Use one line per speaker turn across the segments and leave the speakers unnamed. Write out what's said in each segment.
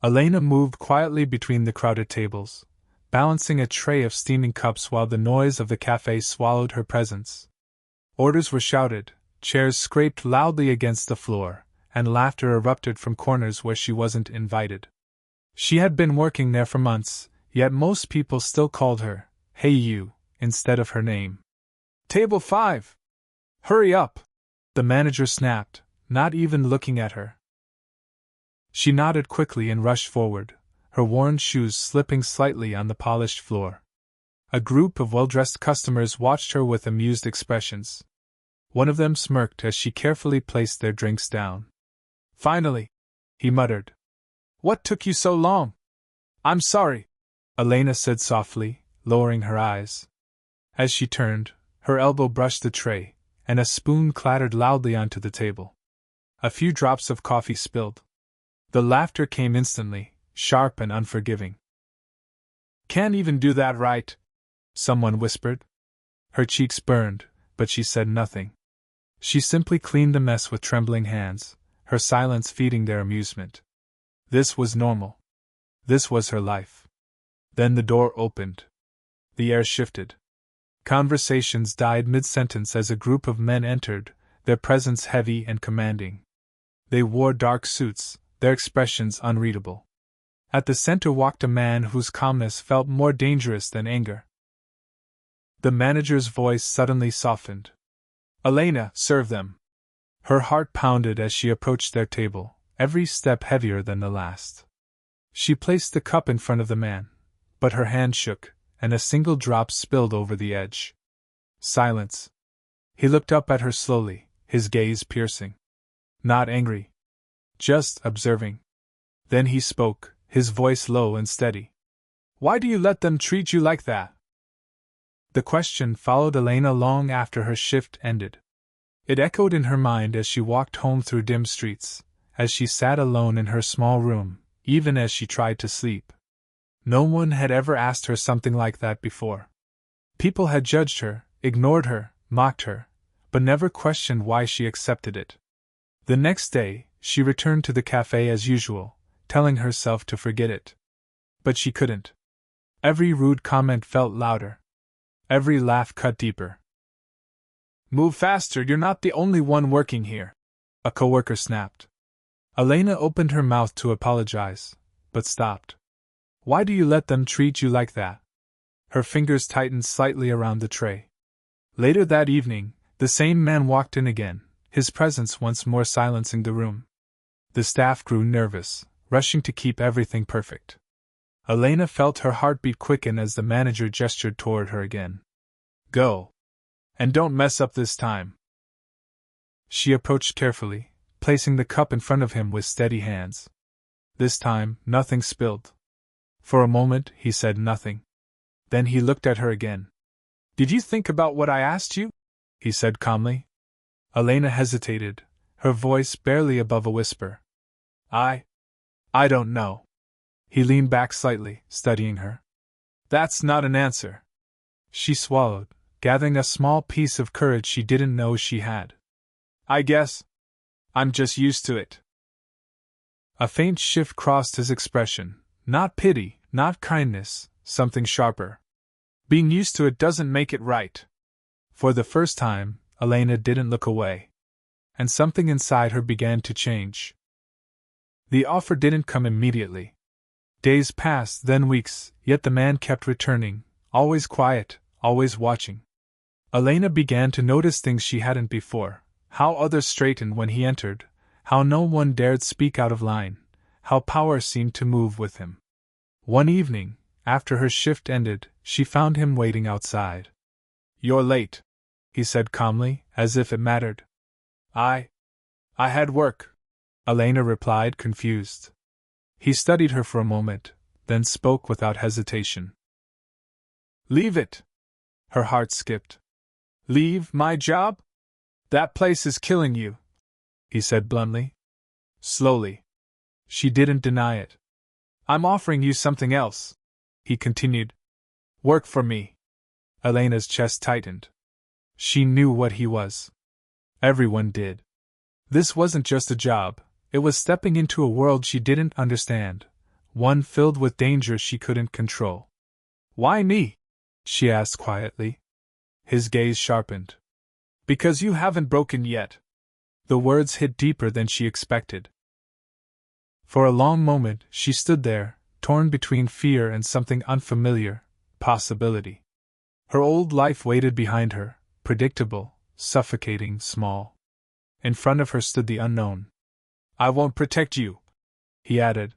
Elena moved quietly between the crowded tables, balancing a tray of steaming cups while the noise of the cafe swallowed her presence. Orders were shouted, chairs scraped loudly against the floor, and laughter erupted from corners where she wasn't invited. She had been working there for months, yet most people still called her, "Hey you," instead of her name. "Table 5! Hurry up!" the manager snapped, not even looking at her. She nodded quickly and rushed forward, her worn shoes slipping slightly on the polished floor. A group of well-dressed customers watched her with amused expressions. One of them smirked as she carefully placed their drinks down. "Finally!" he muttered. "What took you so long?" "I'm sorry," Elena said softly, lowering her eyes. As she turned, her elbow brushed the tray, and a spoon clattered loudly onto the table. A few drops of coffee spilled. The laughter came instantly, sharp and unforgiving. "Can't even do that right," someone whispered. Her cheeks burned, but she said nothing. She simply cleaned the mess with trembling hands, her silence feeding their amusement. This was normal. This was her life. Then the door opened. The air shifted. Conversations died mid-sentence as a group of men entered, their presence heavy and commanding. They wore dark suits, their expressions unreadable. At the center walked a man whose calmness felt more dangerous than anger. The manager's voice suddenly softened. "Elena, serve them." Her heart pounded as she approached their table, every step heavier than the last. She placed the cup in front of the man, but her hand shook, and a single drop spilled over the edge. Silence. He looked up at her slowly, his gaze piercing. Not angry. Just observing. Then he spoke, his voice low and steady. "Why do you let them treat you like that?" The question followed Elena long after her shift ended. It echoed in her mind as she walked home through dim streets, as she sat alone in her small room, even as she tried to sleep. No one had ever asked her something like that before. People had judged her, ignored her, mocked her, but never questioned why she accepted it. The next day, she returned to the cafe as usual, telling herself to forget it. But she couldn't. Every rude comment felt louder. Every laugh cut deeper. "Move faster, you're not the only one working here," a coworker snapped. Elena opened her mouth to apologize, but stopped. "Why do you let them treat you like that?" Her fingers tightened slightly around the tray. Later that evening, the same man walked in again, his presence once more silencing the room. The staff grew nervous, rushing to keep everything perfect. Elena felt her heartbeat quicken as the manager gestured toward her again. "Go. And don't mess up this time." She approached carefully, placing the cup in front of him with steady hands. This time, nothing spilled. For a moment, he said nothing. Then he looked at her again. "Did you think about what I asked you?" he said calmly. Elena hesitated, her voice barely above a whisper. I don't know." He leaned back slightly, studying her. "That's not an answer." She swallowed, gathering a small piece of courage she didn't know she had. "I guess I'm just used to it." A faint shift crossed his expression, not pity, not kindness, something sharper. "Being used to it doesn't make it right." For the first time, Elena didn't look away. And something inside her began to change. The offer didn't come immediately. Days passed, then weeks, yet the man kept returning, always quiet, always watching. Elena began to notice things she hadn't before, how others straightened when he entered, how no one dared speak out of line, how power seemed to move with him. One evening, after her shift ended, she found him waiting outside. "You're late," he said calmly, as if it mattered. I had work," Elena replied, confused. He studied her for a moment, then spoke without hesitation. "Leave it." Her heart skipped. "Leave my job? That place is killing you," he said bluntly. Slowly. She didn't deny it. "I'm offering you something else," he continued. "Work for me." Elena's chest tightened. She knew what he was. Everyone did. This wasn't just a job, it was stepping into a world she didn't understand, one filled with danger she couldn't control. "Why me?" she asked quietly. His gaze sharpened. "Because you haven't broken yet." The words hit deeper than she expected. For a long moment she stood there, torn between fear and something unfamiliar, possibility. Her old life waited behind her, predictable, suffocating, small. In front of her stood the unknown. "I won't protect you," he added.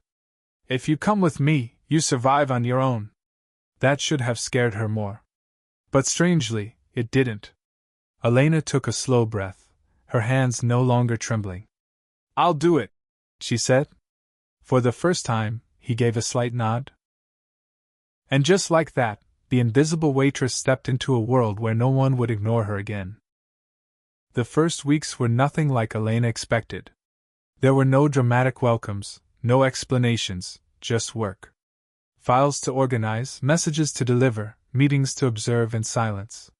"If you come with me, you survive on your own." That should have scared her more. But strangely, it didn't. Elena took a slow breath, her hands no longer trembling. "I'll do it," she said. For the first time, he gave a slight nod. And just like that, the invisible waitress stepped into a world where no one would ignore her again. The first weeks were nothing like Elena expected. There were no dramatic welcomes, no explanations, just work. Files to organize, messages to deliver, meetings to observe in silence.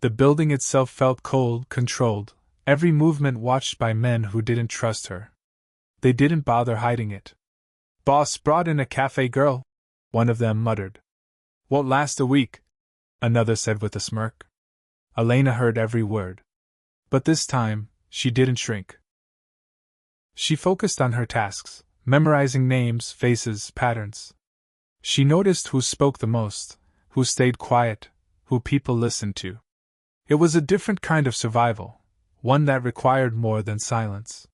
The building itself felt cold, controlled, every movement watched by men who didn't trust her. They didn't bother hiding it. "Boss brought in a cafe girl," one of them muttered. "Won't last a week," another said with a smirk. Elena heard every word. But this time, she didn't shrink. She focused on her tasks, memorizing names, faces, patterns. She noticed who spoke the most, who stayed quiet, who people listened to. It was a different kind of survival, one that required more than silence.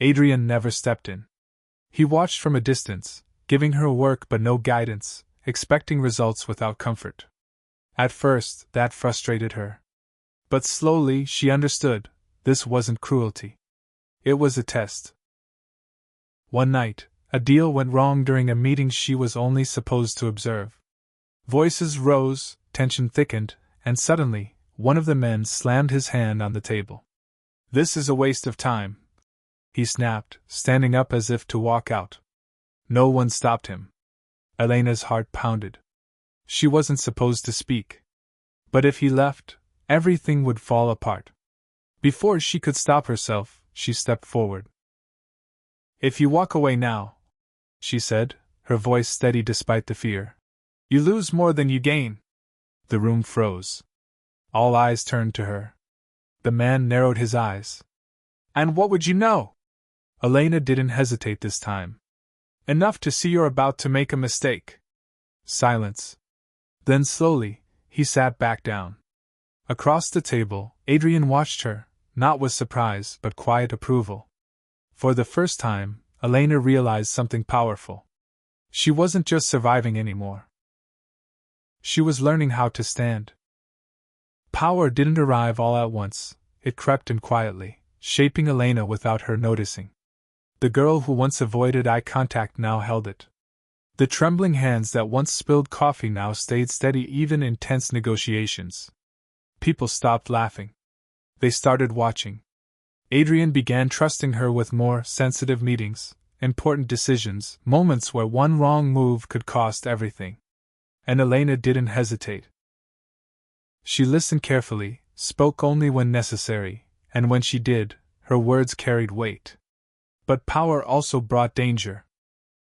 Adrian never stepped in. He watched from a distance, giving her work but no guidance, expecting results without comfort. At first, that frustrated her. But slowly she understood, this wasn't cruelty. It was a test. One night, a deal went wrong during a meeting she was only supposed to observe. Voices rose, tension thickened, and suddenly, one of the men slammed his hand on the table. "This is a waste of time," he snapped, standing up as if to walk out. No one stopped him. Elena's heart pounded. She wasn't supposed to speak. But if he left, everything would fall apart. Before she could stop herself, she stepped forward. "If you walk away now," she said, her voice steady despite the fear, "you lose more than you gain." The room froze. All eyes turned to her. The man narrowed his eyes. "And what would you know?" Elena didn't hesitate this time. "Enough to see you're about to make a mistake." Silence. Then slowly, he sat back down. Across the table, Adrian watched her, not with surprise but quiet approval. For the first time, Elena realized something powerful. She wasn't just surviving anymore. She was learning how to stand. Power didn't arrive all at once, it crept in quietly, shaping Elena without her noticing. The girl who once avoided eye contact now held it. The trembling hands that once spilled coffee now stayed steady even in tense negotiations. People stopped laughing. They started watching. Adrian began trusting her with more sensitive meetings, important decisions, moments where one wrong move could cost everything. And Elena didn't hesitate. She listened carefully, spoke only when necessary, and when she did, her words carried weight. But power also brought danger.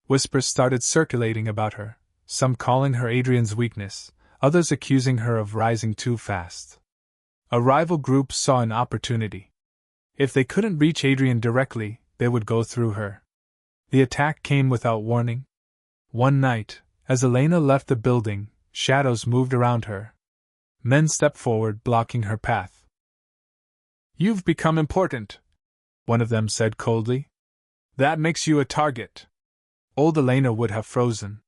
Whispers started circulating about her, some calling her Adrian's weakness, others accusing her of rising too fast. A rival group saw an opportunity. If they couldn't reach Adrian directly, they would go through her. The attack came without warning. One night, as Elena left the building, shadows moved around her. Men stepped forward, blocking her path. "You've become important," one of them said coldly. "That makes you a target." Old Elena would have frozen.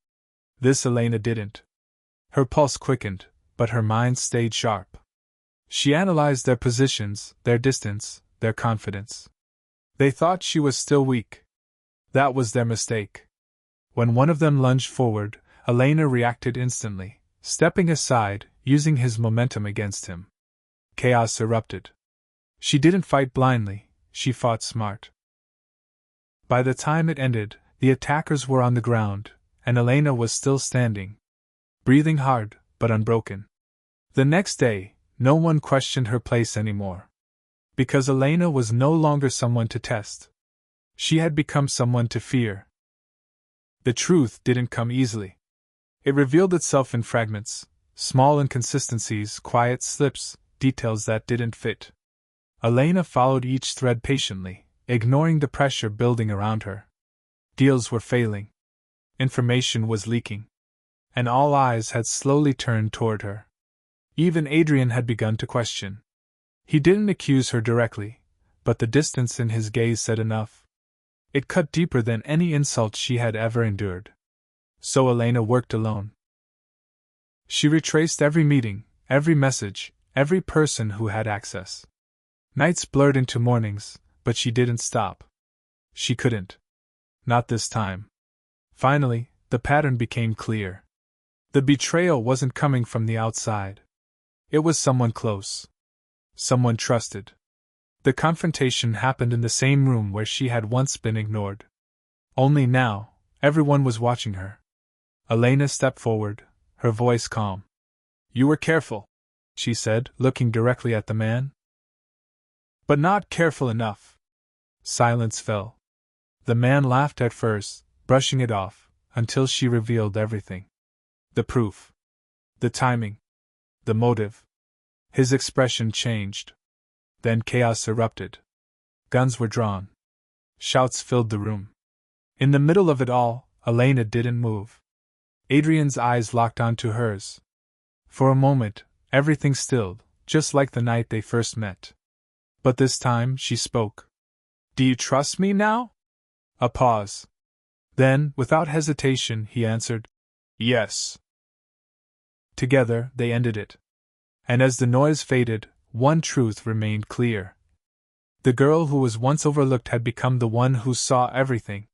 This Elena didn't. Her pulse quickened, but her mind stayed sharp. She analyzed their positions, their distance, their confidence. They thought she was still weak. That was their mistake. When one of them lunged forward, Elena reacted instantly, stepping aside, using his momentum against him. Chaos erupted. She didn't fight blindly, she fought smart. By the time it ended, the attackers were on the ground, and Elena was still standing, breathing hard, but unbroken. The next day, no one questioned her place anymore. Because Elena was no longer someone to test. She had become someone to fear. The truth didn't come easily. It revealed itself in fragments, small inconsistencies, quiet slips, details that didn't fit. Elena followed each thread patiently, ignoring the pressure building around her. Deals were failing. Information was leaking. And all eyes had slowly turned toward her. Even Adrian had begun to question. He didn't accuse her directly, but the distance in his gaze said enough. It cut deeper than any insult she had ever endured. So Elena worked alone. She retraced every meeting, every message, every person who had access. Nights blurred into mornings, but she didn't stop. She couldn't. Not this time. Finally, the pattern became clear. The betrayal wasn't coming from the outside. It was someone close. Someone trusted. The confrontation happened in the same room where she had once been ignored. Only now, everyone was watching her. Elena stepped forward, her voice calm. "You were careful," she said, looking directly at the man. "But not careful enough." Silence fell. The man laughed at first, brushing it off, until she revealed everything. The proof. The timing. The motive. His expression changed. Then chaos erupted. Guns were drawn. Shouts filled the room. In the middle of it all, Elena didn't move. Adrian's eyes locked onto hers. For a moment, everything stilled, just like the night they first met. But this time she spoke. "Do you trust me now?" A pause. Then, without hesitation, he answered, "Yes." Together, they ended it. And as the noise faded, one truth remained clear. The girl who was once overlooked had become the one who saw everything,